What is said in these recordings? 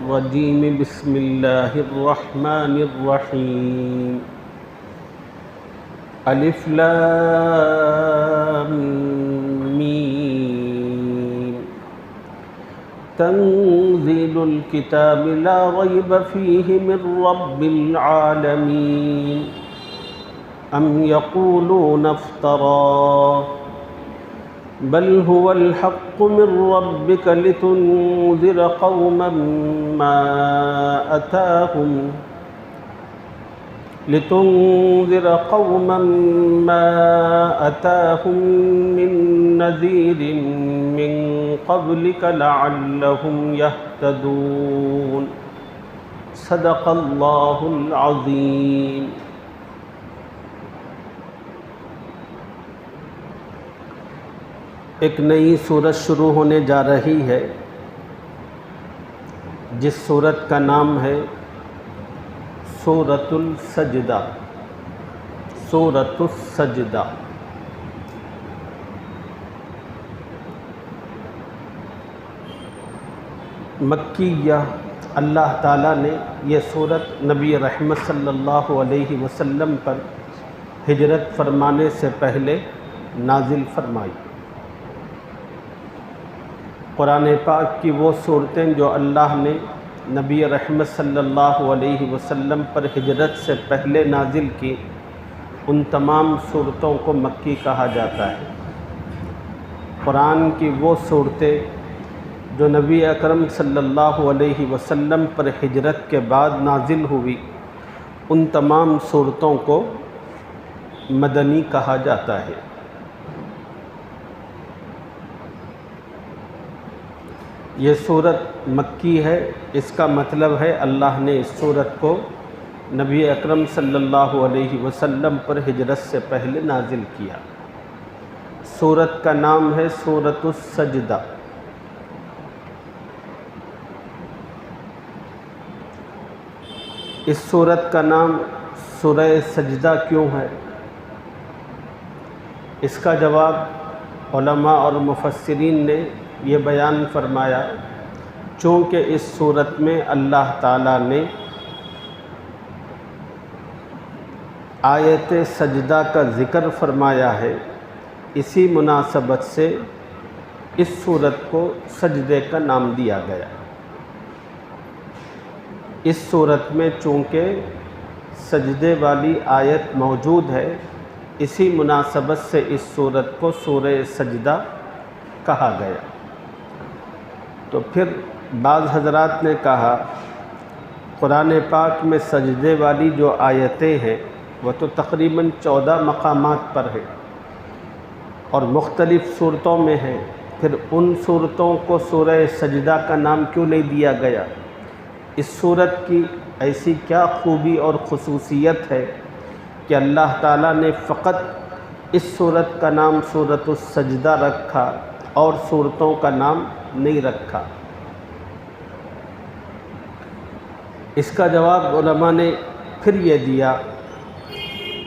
الرجيم بسم الله الرحمن الرحيم الف لام ميم تنزيل الكتاب لا ريب فيه من رب العالمين أم يقولون افتراه بل هو الحق من ربك لتنذر قوما ما أتاهم من نذير من قبلك لعلهم يهتدون صدق الله العظيم۔ ایک نئی سورت شروع ہونے جا رہی ہے جس سورت کا نام ہے سورۃ السجدہ۔ سورۃ السجدہ مکیہ۔ اللہ تعالیٰ نے یہ سورت نبی رحمت صلی اللہ علیہ وسلم پر ہجرت فرمانے سے پہلے نازل فرمائی۔ قرآن پاک کی وہ صورتیں جو اللہ نے نبی رحمت صلی اللہ علیہ وسلم پر ہجرت سے پہلے نازل کی، ان تمام صورتوں کو مکی کہا جاتا ہے۔ قرآن کی وہ صورتیں جو نبی اکرم صلی اللہ علیہ وسلم پر ہجرت کے بعد نازل ہوئی، ان تمام صورتوں کو مدنی کہا جاتا ہے۔ یہ صورت مکی ہے، اس کا مطلب ہے اللہ نے اس صورت کو نبی اکرم صلی اللہ علیہ وسلم پر ہجرت سے پہلے نازل کیا۔ صورت کا نام ہے سورۃ السجدہ۔ اس صورت کا نام سورہ سجدہ کیوں ہے؟ اس کا جواب علماء اور مفسرین نے یہ بیان فرمایا، چونکہ اس صورت میں اللہ تعالیٰ نے آیت سجدہ کا ذکر فرمایا ہے، اسی مناسبت سے اس صورت کو سجدے کا نام دیا گیا۔ اس صورت میں چونکہ سجدے والی آیت موجود ہے، اسی مناسبت سے اس صورت کو سورہ سجدہ کہا گیا۔ تو پھر بعض حضرات نے کہا قرآن پاک میں سجدے والی جو آیتیں ہیں وہ تو تقریباً 14 مقامات پر ہے اور مختلف صورتوں میں ہیں، پھر ان صورتوں کو سورہ سجدہ کا نام کیوں نہیں دیا گیا؟ اس صورت کی ایسی کیا خوبی اور خصوصیت ہے کہ اللہ تعالیٰ نے فقط اس صورت کا نام سورۃ السجدہ رکھا اور صورتوں کا نام نہیں رکھا؟ اس کا جواب علماء نے پھر یہ دیا،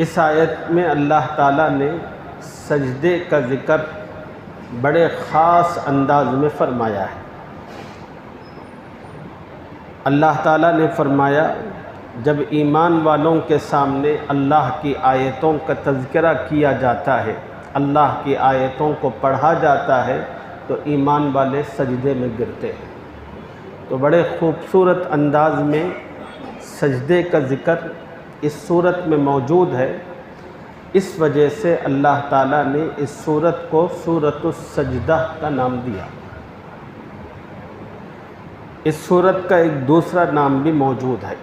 اس آیت میں اللہ تعالیٰ نے سجدے کا ذکر بڑے خاص انداز میں فرمایا ہے۔ اللہ تعالیٰ نے فرمایا جب ایمان والوں کے سامنے اللہ کی آیتوں کا تذکرہ کیا جاتا ہے، اللہ کی آیتوں کو پڑھا جاتا ہے تو ایمان والے سجدے میں گرتے ہیں۔ تو بڑے خوبصورت انداز میں سجدے کا ذکر اس صورت میں موجود ہے، اس وجہ سے اللہ تعالیٰ نے اس صورت کو سورۃ السجدہ کا نام دیا۔ اس صورت کا ایک دوسرا نام بھی موجود ہے،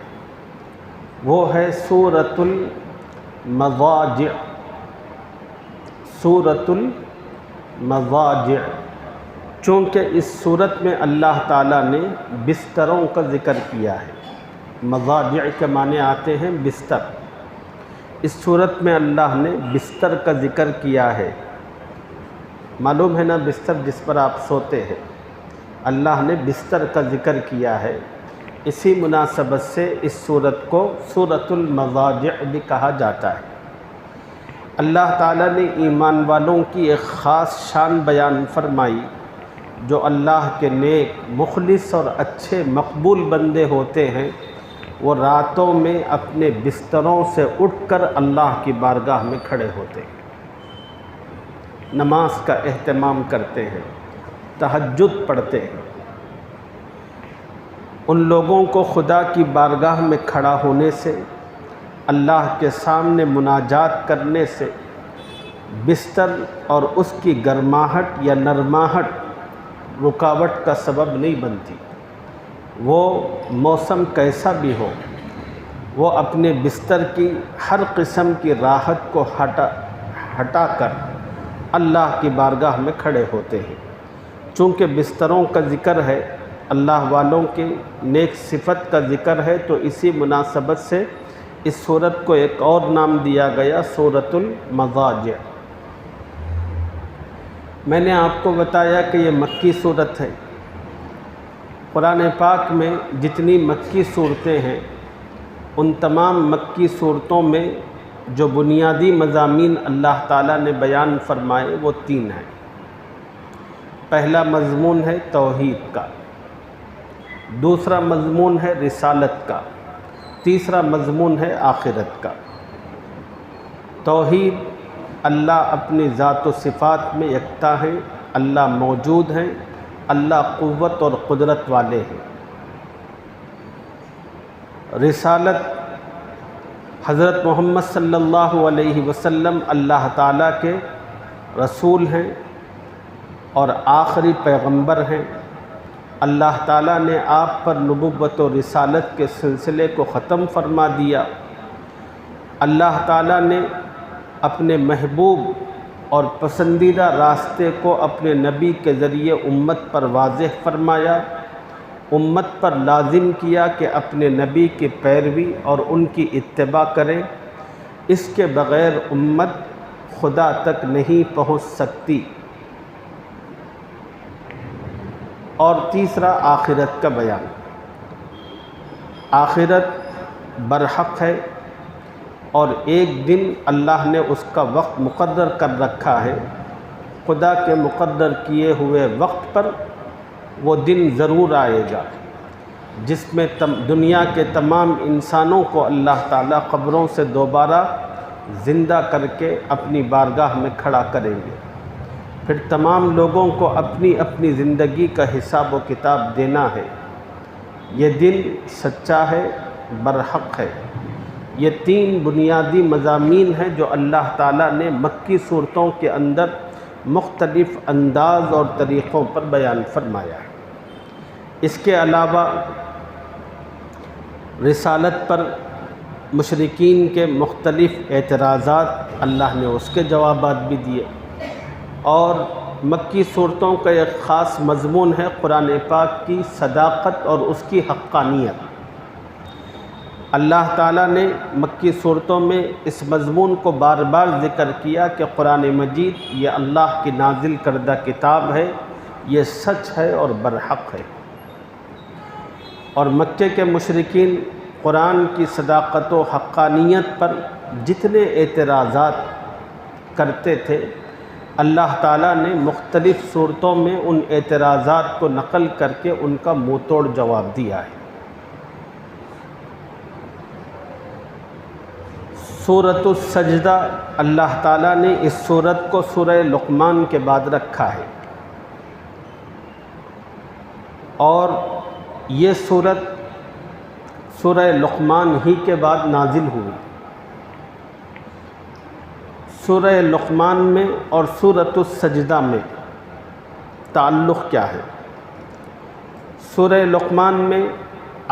وہ ہے سورۃ المضاجع۔ سورۃ المضاجع، چونکہ اس صورت میں اللہ تعالیٰ نے بستروں کا ذکر کیا ہے۔ مضاجع کے معنی آتے ہیں بستر۔ اس صورت میں اللہ نے بستر کا ذکر کیا ہے۔ معلوم ہے نا بستر جس پر آپ سوتے ہیں، اللہ نے بستر کا ذکر کیا ہے، اسی مناسبت سے اس صورت کو سورۃ المضاجع بھی کہا جاتا ہے۔ اللہ تعالیٰ نے ایمان والوں کی ایک خاص شان بیان فرمائی جو اللہ کے نیک مخلص اور اچھے مقبول بندے ہوتے ہیں وہ راتوں میں اپنے بستروں سے اٹھ کر اللہ کی بارگاہ میں کھڑے ہوتے ہیں، نماز کا اہتمام کرتے ہیں، تہجد پڑھتے ہیں۔ ان لوگوں کو خدا کی بارگاہ میں کھڑا ہونے سے، اللہ کے سامنے مناجات کرنے سے بستر اور اس کی گرماہٹ یا نرماہٹ رکاوٹ کا سبب نہیں بنتی۔ وہ موسم کیسا بھی ہو، وہ اپنے بستر کی ہر قسم کی راحت کو ہٹا کر اللہ کی بارگاہ میں کھڑے ہوتے ہیں۔ چونکہ بستروں کا ذکر ہے، اللہ والوں کی نیک صفت کا ذکر ہے، تو اسی مناسبت سے اس سورت کو ایک اور نام دیا گیا، سورۃ المضاجع۔ میں نے آپ کو بتایا کہ یہ مکی سورت ہے۔ قرآن پاک میں جتنی مکی صورتیں ہیں ان تمام مکی صورتوں میں جو بنیادی مضامین اللہ تعالیٰ نے بیان فرمائے وہ 3 ہیں۔ پہلا مضمون ہے توحید کا، دوسرا مضمون ہے رسالت کا، تیسرا مضمون ہے آخرت کا۔ توحید، اللہ اپنی ذات و صفات میں یکتا ہے، اللہ موجود ہیں، اللہ قوت اور قدرت والے ہیں۔ رسالت، حضرت محمد صلی اللہ علیہ وسلم اللہ تعالیٰ کے رسول ہیں اور آخری پیغمبر ہیں۔ اللہ تعالیٰ نے آپ پر نبوت و رسالت کے سلسلے کو ختم فرما دیا۔ اللہ تعالیٰ نے اپنے محبوب اور پسندیدہ راستے کو اپنے نبی کے ذریعے امت پر واضح فرمایا، امت پر لازم کیا کہ اپنے نبی کی پیروی اور ان کی اتباع کریں، اس کے بغیر امت خدا تک نہیں پہنچ سکتی۔ اور تیسرا آخرت کا بیان۔ آخرت برحق ہے اور ایک دن اللہ نے اس کا وقت مقرر کر رکھا ہے۔ خدا کے مقرر کیے ہوئے وقت پر وہ دن ضرور آئے گا جس میں دنیا کے تمام انسانوں کو اللہ تعالیٰ قبروں سے دوبارہ زندہ کر کے اپنی بارگاہ میں کھڑا کریں گے۔ پھر تمام لوگوں کو اپنی اپنی زندگی کا حساب و کتاب دینا ہے۔ یہ دن سچا ہے، برحق ہے۔ یہ 3 بنیادی مضامین ہیں جو اللہ تعالیٰ نے مکی صورتوں کے اندر مختلف انداز اور طریقوں پر بیان فرمایا ہے۔ اس کے علاوہ رسالت پر مشرکین کے مختلف اعتراضات اللہ نے اس کے جوابات بھی دیے، اور مکی صورتوں کا ایک خاص مضمون ہے قرآن پاک کی صداقت اور اس کی حقانیت۔ اللہ تعالیٰ نے مکی صورتوں میں اس مضمون کو بار بار ذکر کیا کہ قرآن مجید یہ اللہ کی نازل کردہ کتاب ہے، یہ سچ ہے اور برحق ہے۔ اور مکے کے مشرکین قرآن کی صداقت و حقانیت پر جتنے اعتراضات کرتے تھے، اللہ تعالیٰ نے مختلف صورتوں میں ان اعتراضات کو نقل کر کے ان کا منہ توڑ جواب دیا ہے۔ سورۃ السجدہ، اللہ تعالیٰ نے اس سورت کو سورہ لقمان کے بعد رکھا ہے، اور یہ سورت سورہ لقمان ہی کے بعد نازل ہوئی۔ سورہ لقمان میں اور سورۃ السجدہ میں تعلق کیا ہے؟ سورہ لقمان میں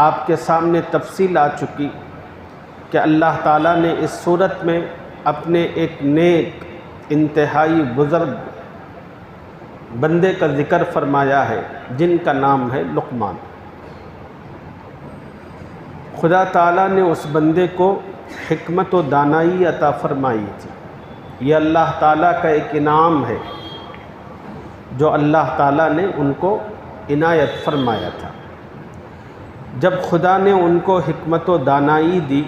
آپ کے سامنے تفصیل آ چکی کہ اللہ تعالیٰ نے اس سورت میں اپنے ایک نیک انتہائی بزرگ بندے کا ذکر فرمایا ہے جن کا نام ہے لقمان۔ خدا تعالیٰ نے اس بندے کو حکمت و دانائی عطا فرمائی تھی۔ یہ اللہ تعالیٰ کا ایک انعام ہے جو اللہ تعالیٰ نے ان کو عنایت فرمایا تھا۔ جب خدا نے ان کو حکمت و دانائی دی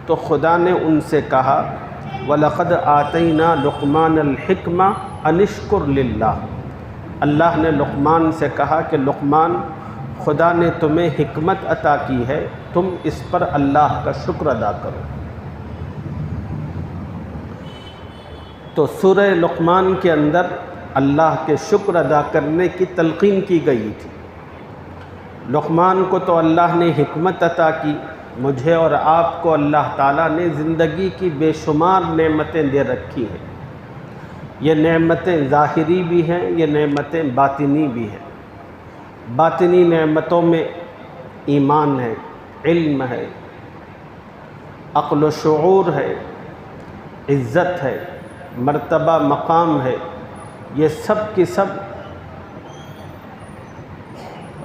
تو خدا نے ان سے کہا وَلَقَدْ آتَيْنَا لُقْمَانَ الْحِكْمَةَ أَنِ اشْكُرْ لِلَّهِ، اللہ نے لقمان سے کہا کہ لقمان، خدا نے تمہیں حکمت عطا کی ہے، تم اس پر اللہ کا شکر ادا کرو۔ تو سورہ لقمان کے اندر اللہ کے شکر ادا کرنے کی تلقین کی گئی تھی۔ لقمان کو تو اللہ نے حکمت عطا کی، مجھے اور آپ کو اللہ تعالیٰ نے زندگی کی بے شمار نعمتیں دے رکھی ہیں۔ یہ نعمتیں ظاہری بھی ہیں، یہ نعمتیں باطنی بھی ہیں۔ باطنی نعمتوں میں ایمان ہے، علم ہے، عقل و شعور ہے، عزت ہے، مرتبہ مقام ہے، یہ سب کی سب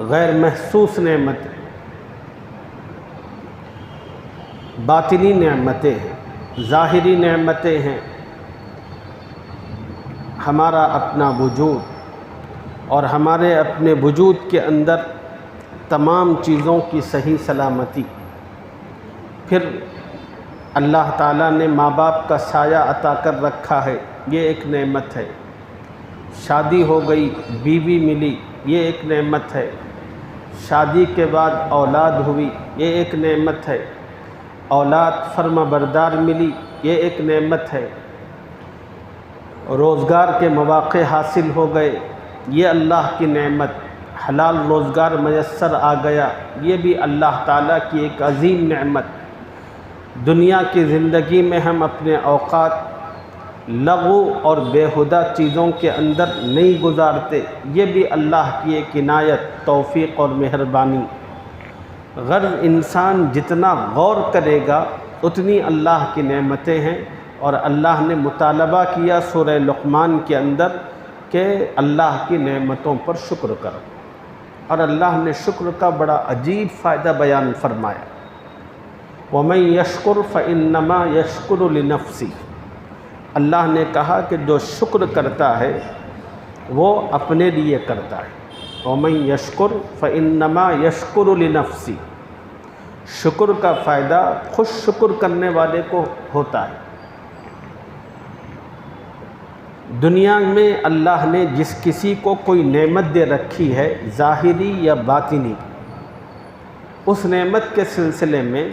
غیر محسوس نعمتیں، باطنی نعمتیں ہیں۔ ظاہری نعمتیں ہیں ہمارا اپنا وجود، اور ہمارے اپنے وجود کے اندر تمام چیزوں کی صحیح سلامتی۔ پھر اللہ تعالیٰ نے ماں باپ کا سایہ عطا کر رکھا ہے، یہ ایک نعمت ہے۔ شادی ہو گئی، بیوی ملی، یہ ایک نعمت ہے۔ شادی کے بعد اولاد ہوئی، یہ ایک نعمت ہے۔ اولاد فرما بردار ملی، یہ ایک نعمت ہے۔ روزگار کے مواقع حاصل ہو گئے، یہ اللہ کی نعمت۔ حلال روزگار میسر آ گیا، یہ بھی اللہ تعالیٰ کی ایک عظیم نعمت۔ دنیا کی زندگی میں ہم اپنے اوقات لغو اور بیہودہ چیزوں کے اندر نہیں گزارتے، یہ بھی اللہ کی ایک عنایت، توفیق اور مہربانی۔ غرض انسان جتنا غور کرے گا اتنی اللہ کی نعمتیں ہیں، اور اللہ نے مطالبہ کیا سورہ لقمان کے اندر کہ اللہ کی نعمتوں پر شکر کرو، اور اللہ نے شکر کا بڑا عجیب فائدہ بیان فرمایا۔ وَمَن يَشْكُرْ فَإِنَّمَا يَشْكُرُ لِنَفْسِهِ۔ اللہ نے کہا کہ جو شکر کرتا ہے وہ اپنے لیے کرتا ہے۔ وَمَن يَشْكُرْ فَإِنَّمَا يَشْكُرُ لِنَفْسِهِ۔ شکر کا فائدہ خود شکر کرنے والے کو ہوتا ہے۔ دنیا میں اللہ نے جس کسی کو کوئی نعمت دے رکھی ہے، ظاہری یا باطنی، اس نعمت کے سلسلے میں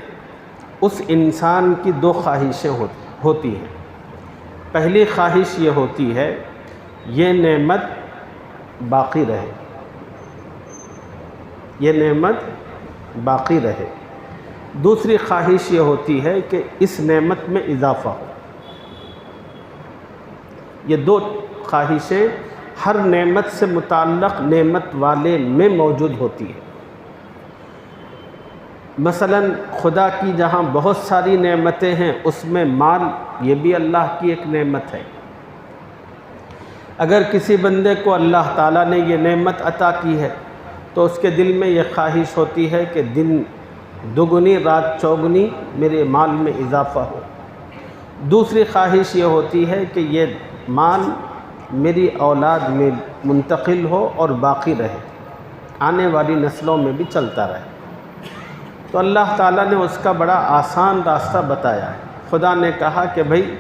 اس انسان کی دو خواہشیں ہوتی ہیں۔ پہلی خواہش یہ ہوتی ہے یہ نعمت باقی رہے، یہ نعمت باقی رہے۔ دوسری خواہش یہ ہوتی ہے کہ اس نعمت میں اضافہ ہو۔ یہ دو خواہشیں ہر نعمت سے متعلق نعمت والے میں موجود ہوتی ہیں۔ مثلا خدا کی جہاں بہت ساری نعمتیں ہیں، اس میں مال، یہ بھی اللہ کی ایک نعمت ہے۔ اگر کسی بندے کو اللہ تعالیٰ نے یہ نعمت عطا کی ہے تو اس کے دل میں یہ خواہش ہوتی ہے کہ دن دگنی رات چوگنی میرے مال میں اضافہ ہو۔ دوسری خواہش یہ ہوتی ہے کہ یہ مال میری اولاد میں منتقل ہو اور باقی رہے، آنے والی نسلوں میں بھی چلتا رہے۔ تو اللہ تعالیٰ نے اس کا بڑا آسان راستہ بتایا ہے۔ خدا نے کہا کہ بھئی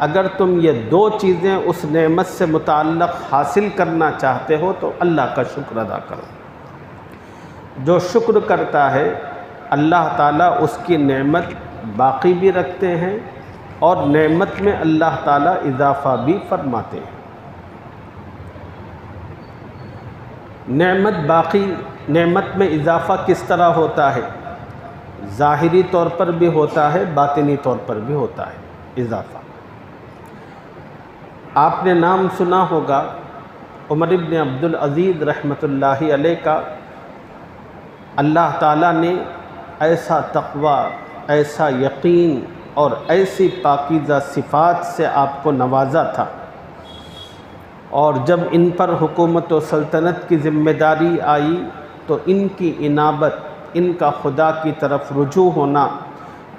اگر تم یہ دو چیزیں اس نعمت سے متعلق حاصل کرنا چاہتے ہو تو اللہ کا شکر ادا کرو۔ جو شکر کرتا ہے اللہ تعالیٰ اس کی نعمت باقی بھی رکھتے ہیں، اور نعمت میں اللہ تعالیٰ اضافہ بھی فرماتے ہیں۔ نعمت میں اضافہ کس طرح ہوتا ہے؟ ظاہری طور پر بھی ہوتا ہے، باطنی طور پر بھی ہوتا ہے اضافہ۔ آپ نے نام سنا ہوگا عمر ابن عبدالعزیز رحمۃ اللہ علیہ کا۔ اللہ تعالیٰ نے ایسا تقوی، ایسا یقین اور ایسی پاکیزہ صفات سے آپ کو نوازا تھا، اور جب ان پر حکومت و سلطنت کی ذمہ داری آئی تو ان کی انابت، ان کا خدا کی طرف رجوع ہونا،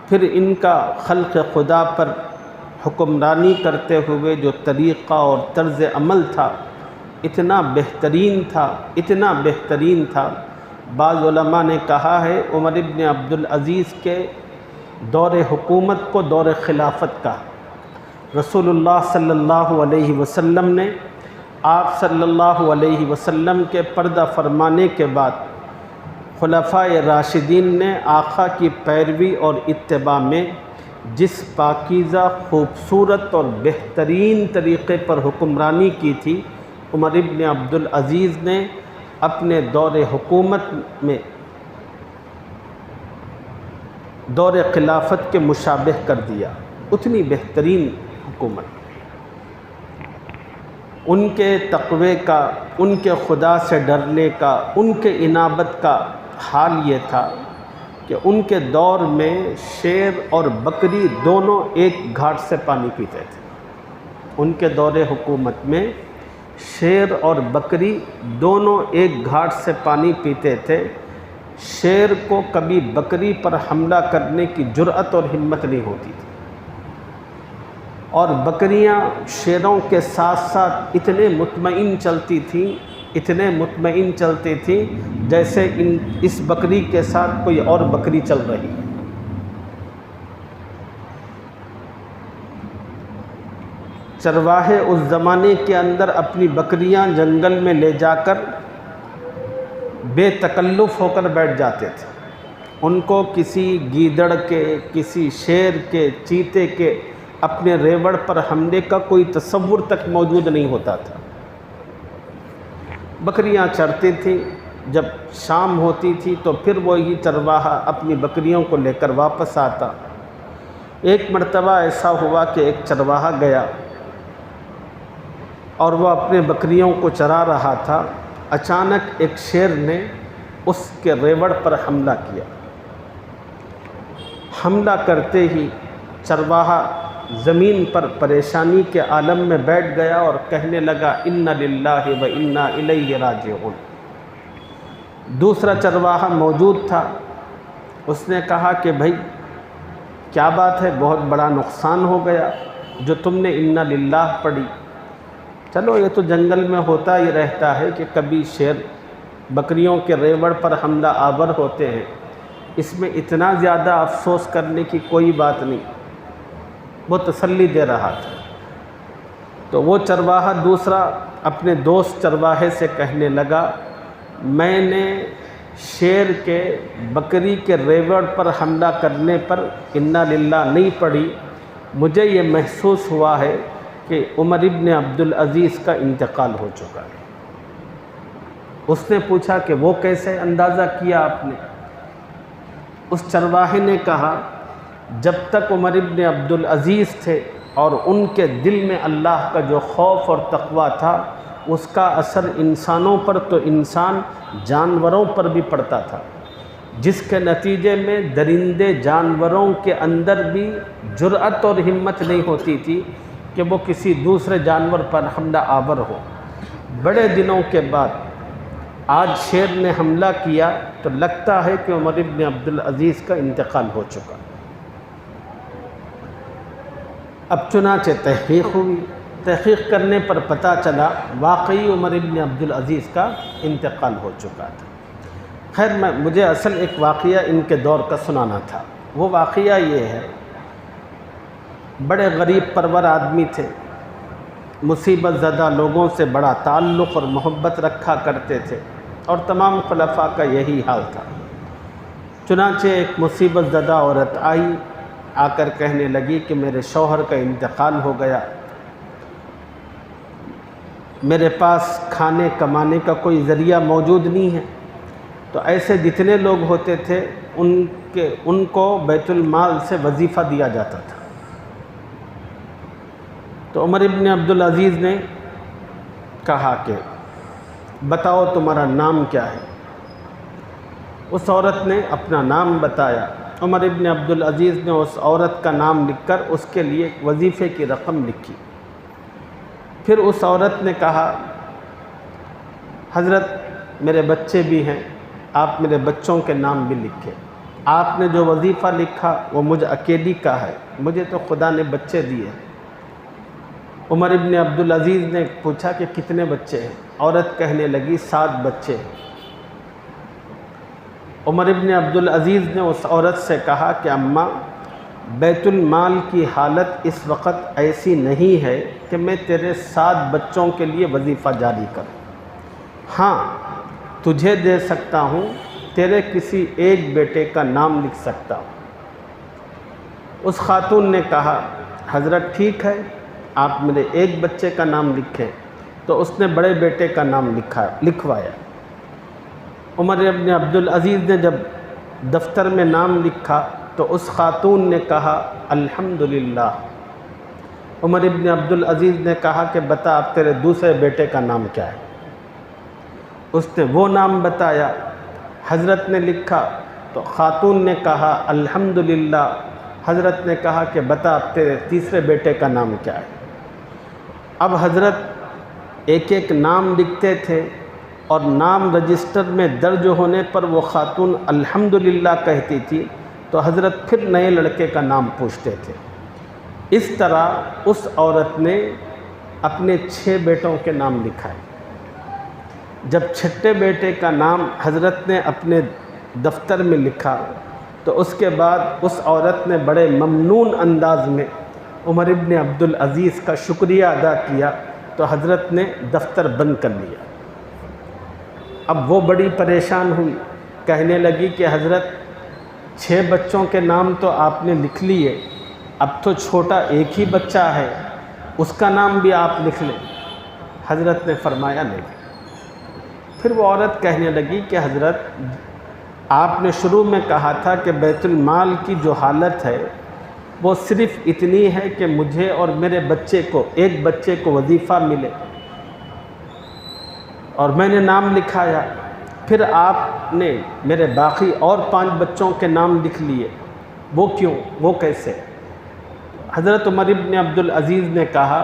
پھر ان کا خلق خدا پر حکمرانی کرتے ہوئے جو طریقہ اور طرز عمل تھا، اتنا بہترین تھا، اتنا بہترین تھا۔ بعض علماء نے کہا ہے عمر ابن عبدالعزیز کے دور حکومت کو دور خلافت کا۔ رسول اللہ صلی اللہ علیہ وسلم نے آپ صلی اللہ علیہ وسلم کے پردہ فرمانے کے بعد خلفائے راشدین نے آقا کی پیروی اور اتباع میں جس پاکیزہ، خوبصورت اور بہترین طریقے پر حکمرانی کی تھی، عمر ابن عبدالعزیز نے اپنے دور حکومت میں دور خلافت کے مشابہ کر دیا۔ اتنی بہترین حکومت، ان کے تقوی کا، ان کے خدا سے ڈرنے کا، ان کے انابت کا حال یہ تھا کہ ان کے دور میں شیر اور بکری دونوں ایک گھاٹ سے پانی پیتے تھے۔ ان کے دور حکومت میں شیر اور بکری دونوں ایک گھاٹ سے پانی پیتے تھے۔ شیر کو کبھی بکری پر حملہ کرنے کی جرأت اور ہمت نہیں ہوتی تھی، اور بکریاں شیروں کے ساتھ ساتھ اتنے مطمئن چلتی تھیں، اتنے مطمئن چلتی تھیں جیسے اس بکری کے ساتھ کوئی اور بکری چل رہی ہے۔ چرواہے اس زمانے کے اندر اپنی بکریاں جنگل میں لے جا کر بے تکلف ہو کر بیٹھ جاتے تھے۔ ان کو کسی گیدڑ کے، کسی شیر کے، چیتے کے اپنے ریوڑ پر حملے کا کوئی تصور تک موجود نہیں ہوتا تھا۔ بکریاں چرتی تھیں، جب شام ہوتی تھی تو پھر وہی چرواہا اپنی بکریوں کو لے کر واپس آتا۔ ایک مرتبہ ایسا ہوا کہ ایک چرواہا گیا اور وہ اپنے بکریوں کو چرا رہا تھا، اچانک ایک شیر نے اس کے ریوڑ پر حملہ کیا۔ حملہ کرتے ہی چرواہا زمین پر پریشانی کے عالم میں بیٹھ گیا اور کہنے لگا اِنَّ لِلَّهِ وَإِنَّا إِلَيْهِ راجعون۔ دوسرا چرواہا موجود تھا، اس نے کہا کہ بھائی کیا بات ہے، بہت بڑا نقصان ہو گیا جو تم نے اِنَّ لِلَّهِ پڑھی۔ چلو یہ تو جنگل میں ہوتا ہی رہتا ہے کہ کبھی شیر بکریوں کے ریوڑ پر حملہ آور ہوتے ہیں، اس میں اتنا زیادہ افسوس کرنے کی کوئی بات نہیں، وہ تسلی دے رہا تھا۔ تو وہ چرواہا دوسرا اپنے دوست چرواہے سے کہنے لگا میں نے شیر کے بکری کے ریوڑ پر حملہ کرنے پر اِنَّ لِلَّهِ نہیں پڑھی، مجھے یہ محسوس ہوا ہے کہ عمر ابن عبدالعزیز کا انتقال ہو چکا ہے۔ اس نے پوچھا کہ وہ کیسے اندازہ کیا آپ نے؟ اس چرواہے نے کہا جب تک عمر ابن عبدالعزیز تھے اور ان کے دل میں اللہ کا جو خوف اور تقوی تھا، اس کا اثر انسانوں پر تو انسان جانوروں پر بھی پڑتا تھا، جس کے نتیجے میں درندے جانوروں کے اندر بھی جرأت اور ہمت نہیں ہوتی تھی کہ وہ کسی دوسرے جانور پر حملہ آور ہو۔ بڑے دنوں کے بعد آج شیر نے حملہ کیا تو لگتا ہے کہ عمر ابن عبدالعزیز کا انتقال ہو چکا۔ اب چنانچہ تحقیق ہوئی، تحقیق کرنے پر پتہ چلا واقعی عمر ابن عبدالعزیز کا انتقال ہو چکا تھا۔ خیر مجھے اصل ایک واقعہ ان کے دور کا سنانا تھا۔ وہ واقعہ یہ ہے، بڑے غریب پرور آدمی تھے، مصیبت زدہ لوگوں سے بڑا تعلق اور محبت رکھا کرتے تھے، اور تمام خلفاء کا یہی حال تھا۔ چنانچہ ایک مصیبت زدہ عورت آئی، آ کر کہنے لگی کہ میرے شوہر کا انتقال ہو گیا، میرے پاس کھانے کمانے کا کوئی ذریعہ موجود نہیں ہے۔ تو ایسے جتنے لوگ ہوتے تھے ان کو بیت المال سے وظیفہ دیا جاتا تھا۔ تو عمر ابن عبدالعزیز نے کہا کہ بتاؤ تمہارا نام کیا ہے؟ اس عورت نے اپنا نام بتایا۔ عمر ابن عبدالعزیز نے اس عورت کا نام لکھ کر اس کے لیے وظیفے کی رقم لکھی۔ پھر اس عورت نے کہا حضرت میرے بچے بھی ہیں، آپ میرے بچوں کے نام بھی لکھیں۔ آپ نے جو وظیفہ لکھا وہ مجھ اکیلی کا ہے، مجھے تو خدا نے بچے دیے۔ عمر ابن عبدالعزیز نے پوچھا کہ کتنے بچے ہیں؟ عورت کہنے لگی 7 بچے ہیں۔ عمر ابن عبدالعزیز نے اس عورت سے کہا کہ اماں بیت المال کی حالت اس وقت ایسی نہیں ہے کہ میں تیرے 7 بچوں کے لیے وظیفہ جاری کروں۔ ہاں تجھے دے سکتا ہوں، تیرے کسی ایک بیٹے کا نام لکھ سکتا ہوں۔ اس خاتون نے کہا حضرت ٹھیک ہے، آپ میرے ایک بچے کا نام لکھیں۔ تو اس نے بڑے بیٹے کا نام لکھوایا۔ عمر ابن عبدالعزیز نے جب دفتر میں نام لکھا تو اس خاتون نے کہا الحمدللہ۔ عمر ابن عبدالعزیز نے کہا کہ بتا اب تیرے دوسرے بیٹے کا نام کیا ہے؟ اس نے وہ نام بتایا، حضرت نے لکھا تو خاتون نے کہا الحمدللہ۔ حضرت نے کہا کہ بتا اب تیرے تیسرے بیٹے کا نام کیا ہے؟ اب حضرت ایک ایک نام لکھتے تھے اور نام رجسٹر میں درج ہونے پر وہ خاتون الحمدللہ کہتی تھی تو حضرت پھر نئے لڑکے کا نام پوچھتے تھے۔ اس طرح اس عورت نے اپنے 6 بیٹوں کے نام لکھائے۔ جب 6 بیٹے کا نام حضرت نے اپنے دفتر میں لکھا تو اس کے بعد اس عورت نے بڑے ممنون انداز میں عمر ابن عبدالعزیز کا شکریہ ادا کیا تو حضرت نے دفتر بند کر لیا۔ اب وہ بڑی پریشان ہوئی، کہنے لگی کہ حضرت 6 بچوں کے نام تو آپ نے لکھ لیے، اب تو چھوٹا ایک ہی بچہ ہے، اس کا نام بھی آپ لکھ لیں۔ حضرت نے فرمایا نہیں۔ پھر وہ عورت کہنے لگی کہ حضرت آپ نے شروع میں کہا تھا کہ بیت المال کی جو حالت ہے وہ صرف اتنی ہے کہ مجھے اور میرے بچے کو، ایک بچے کو وظیفہ ملے، اور میں نے نام لکھایا۔ پھر آپ نے میرے باقی اور 5 بچوں کے نام لکھ لیے، وہ کیوں، وہ کیسے؟ حضرت عمر ابن عبدالعزیز نے کہا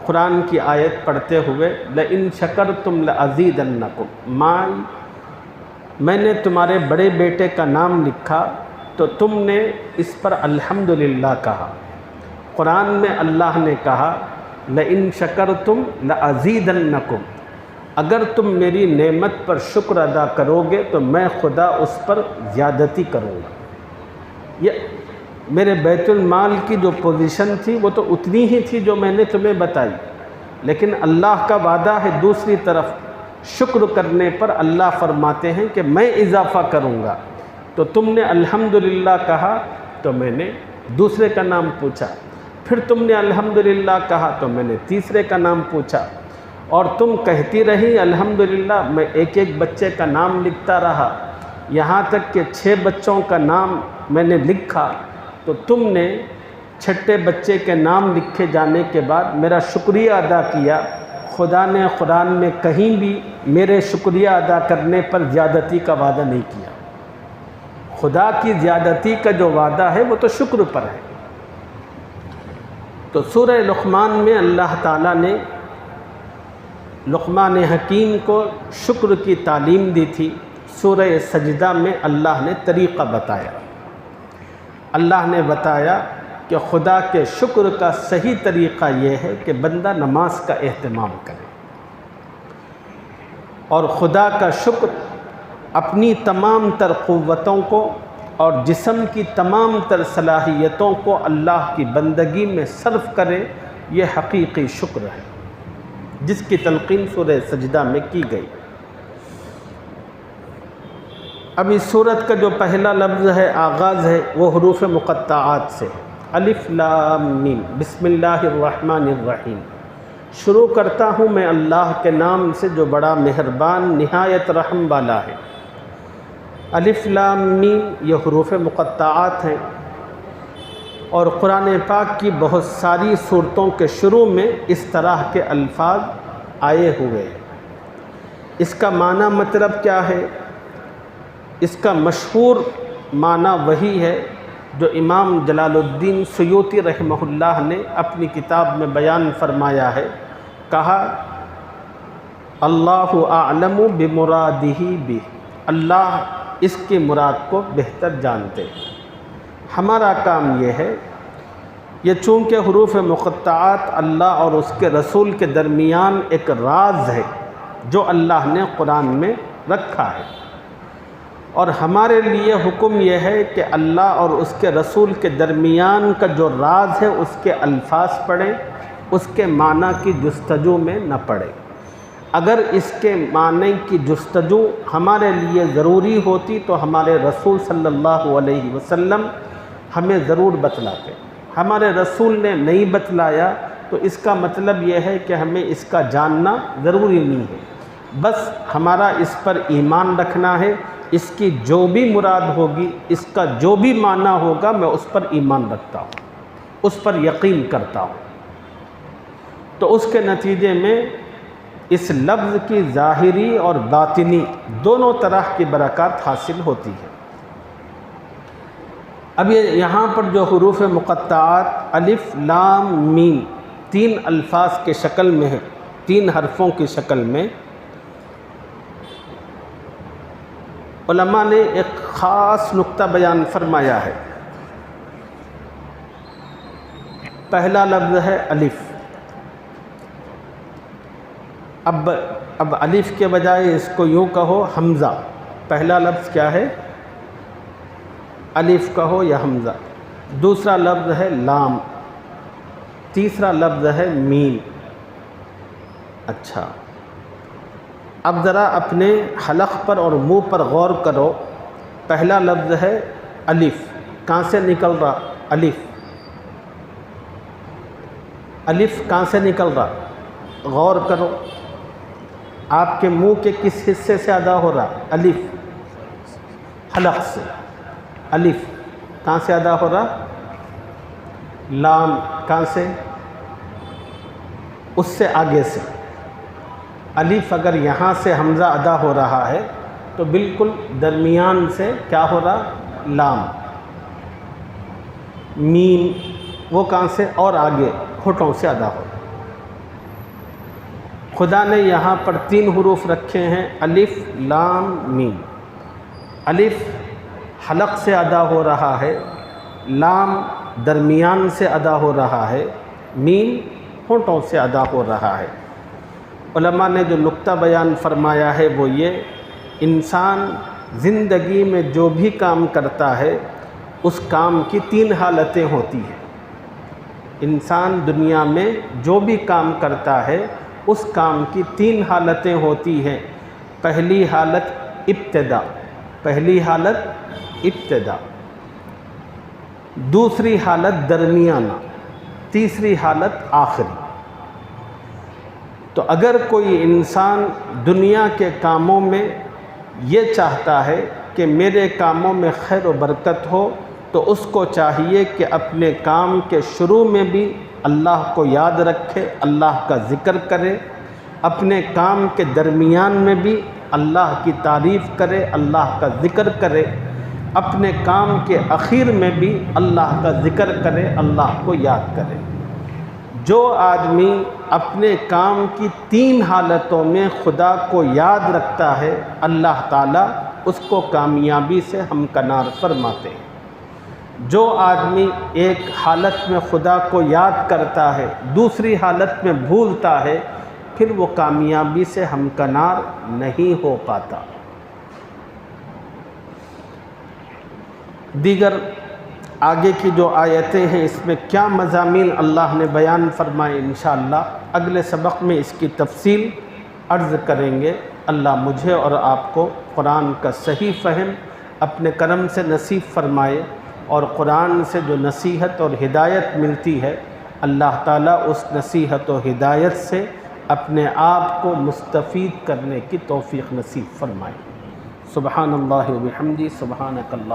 قرآن کی آیت پڑھتے ہوئے لئن شکرتم لازیدنکم، میں نے تمہارے بڑے بیٹے کا نام لکھا تو تم نے اس پر الحمدللہ کہا۔ قرآن میں اللہ نے کہا لئن شکرتم لازیدنکم، اگر تم میری نعمت پر شکر ادا کرو گے تو میں خدا اس پر زیادتی کروں گا۔ یہ میرے بیت المال کی جو پوزیشن تھی وہ تو اتنی ہی تھی جو میں نے تمہیں بتائی، لیکن اللہ کا وعدہ ہے دوسری طرف شکر کرنے پر اللہ فرماتے ہیں کہ میں اضافہ کروں گا۔ تو تم نے الحمدللہ کہا تو میں نے دوسرے کا نام پوچھا، پھر تم نے الحمدللہ کہا تو میں نے تیسرے کا نام پوچھا، اور تم کہتی رہی الحمدللہ، میں ایک ایک بچے کا نام لکھتا رہا، یہاں تک کہ 6 بچوں کا نام میں نے لکھا۔ تو تم نے 6 بچے کے نام لکھے جانے کے بعد میرا شکریہ ادا کیا۔ خدا نے قرآن میں کہیں بھی میرے شکریہ ادا کرنے پر زیادتی کا وعدہ نہیں کیا۔ خدا کی زیادتی کا جو وعدہ ہے وہ تو شکر پر ہے۔ تو سورہ لقمان میں اللہ تعالیٰ نے لقمان حکیم کو شکر کی تعلیم دی تھی۔ سورہ سجدہ میں اللہ نے طریقہ بتایا۔ اللہ نے بتایا کہ خدا کے شکر کا صحیح طریقہ یہ ہے کہ بندہ نماز کا اہتمام کرے، اور خدا کا شکر اپنی تمام تر قوتوں کو اور جسم کی تمام تر صلاحیتوں کو اللہ کی بندگی میں صرف کرے، یہ حقیقی شکر ہے جس کی تلقین سورہ سجدہ میں کی گئی۔ اب اس سورت کا جو پہلا لفظ ہے، آغاز ہے، وہ حروف مقطعات سے ہے۔ الف لام میم، بسم اللہ الرحمن الرحیم۔ شروع کرتا ہوں میں اللہ کے نام سے جو بڑا مہربان نہایت رحم والا ہے۔ الف لام میم یہ حروف مقطعات ہیں، اور قرآن پاک کی بہت ساری صورتوں کے شروع میں اس طرح کے الفاظ آئے ہوئے ہیں۔ اس کا معنی مطلب کیا ہے؟ اس کا مشہور معنی وہی ہے جو امام جلال الدین سیوطی رحمہ اللہ نے اپنی کتاب میں بیان فرمایا ہے۔ کہا اللہ اعلم بمرادہ بہ، اللہ اس کی مراد کو بہتر جانتے ہیں۔ ہمارا کام یہ ہے، یہ چونکہ حروف مقطعات اللہ اور اس کے رسول کے درمیان ایک راز ہے جو اللہ نے قرآن میں رکھا ہے، اور ہمارے لیے حکم یہ ہے کہ اللہ اور اس کے رسول کے درمیان کا جو راز ہے اس کے الفاظ پڑھیں، اس کے معنی کی جستجو میں نہ پڑیں۔ اگر اس کے معنی کی جستجو ہمارے لیے ضروری ہوتی تو ہمارے رسول صلی اللہ علیہ وسلم ہمیں ضرور بتلاتے۔ ہمارے رسول نے نہیں بتلایا تو اس کا مطلب یہ ہے کہ ہمیں اس کا جاننا ضروری نہیں ہے، بس ہمارا اس پر ایمان رکھنا ہے۔ اس کی جو بھی مراد ہوگی، اس کا جو بھی معنی ہوگا، میں اس پر ایمان رکھتا ہوں، اس پر یقین کرتا ہوں۔ تو اس کے نتیجے میں اس لفظ کی ظاہری اور باطنی دونوں طرح کی برکات حاصل ہوتی ہے۔ اب یہاں پر جو حروف مقطعات الف لام میم 3 الفاظ کے شکل میں ہے، 3 حرفوں کی شکل میں، علماء نے ایک خاص نقطہ بیان فرمایا ہے۔ پہلا لفظ ہے الف۔ اب الف کے بجائے اس کو یوں کہو حمزہ۔ پہلا لفظ کیا ہے؟ الف کہو یا حمزہ۔ دوسرا لفظ ہے لام۔ تیسرا لفظ ہے میم۔ اچھا، اب ذرا اپنے حلق پر اور منہ پر غور کرو۔ پہلا لفظ ہے الف، کہاں سے نکل رہا؟ الف، الف کہاں سے نکل رہا؟ غور کرو، آپ کے منہ کے کس حصے سے ادا ہو رہا؟ الف، حلق سے۔ الف کہاں سے ادا ہو رہا؟ لام کہاں سے؟ اس سے آگے سے۔ الف اگر یہاں سے حمزہ ادا ہو رہا ہے تو بالکل درمیان سے کیا ہو رہا؟ لام۔ میم وہ کہاں سے؟ اور آگے ہونٹوں سے ادا ہو رہا۔ خدا نے یہاں پر 3 حروف رکھے ہیں، الف لام میم۔ الف حلق سے ادا ہو رہا ہے، لام درمیان سے ادا ہو رہا ہے، میم ہونٹوں سے ادا ہو رہا ہے۔ علماء نے جو نقطہ بیان فرمایا ہے وہ یہ، انسان زندگی میں جو بھی کام کرتا ہے اس کام کی 3 حالتیں ہوتی ہیں۔ انسان دنیا میں جو بھی کام کرتا ہے اس کام کی 3 حالتیں ہوتی ہیں۔ پہلی حالت ابتدا، پہلی حالت ابتدا، دوسری حالت درمیانہ، تیسری حالت آخری۔ تو اگر کوئی انسان دنیا کے کاموں میں یہ چاہتا ہے کہ میرے کاموں میں خیر و برکت ہو تو اس کو چاہیے کہ اپنے کام کے شروع میں بھی اللہ کو یاد رکھے، اللہ کا ذکر کرے، اپنے کام کے درمیان میں بھی اللہ کی تعریف کرے، اللہ کا ذکر کرے، اپنے کام کے اخیر میں بھی اللہ کا ذکر کرے، اللہ کو یاد کرے۔ جو آدمی اپنے کام کی 3 حالتوں میں خدا کو یاد رکھتا ہے، اللہ تعالیٰ اس کو کامیابی سے ہمکنار فرماتے ہیں۔ جو آدمی ایک حالت میں خدا کو یاد کرتا ہے، دوسری حالت میں بھولتا ہے، پھر وہ کامیابی سے ہمکنار نہیں ہو پاتا۔ دیگر آگے کی جو آیتیں ہیں اس میں کیا مضامین اللہ نے بیان فرمائے، انشاءاللہ اگلے سبق میں اس کی تفصیل عرض کریں گے۔ اللہ مجھے اور آپ کو قرآن کا صحیح فہم اپنے کرم سے نصیب فرمائے، اور قرآن سے جو نصیحت اور ہدایت ملتی ہے اللہ تعالیٰ اس نصیحت و ہدایت سے اپنے آپ کو مستفید کرنے کی توفیق نصیب فرمائے۔ سبحان اللہ و بحمدہ، سبحانک اللہ۔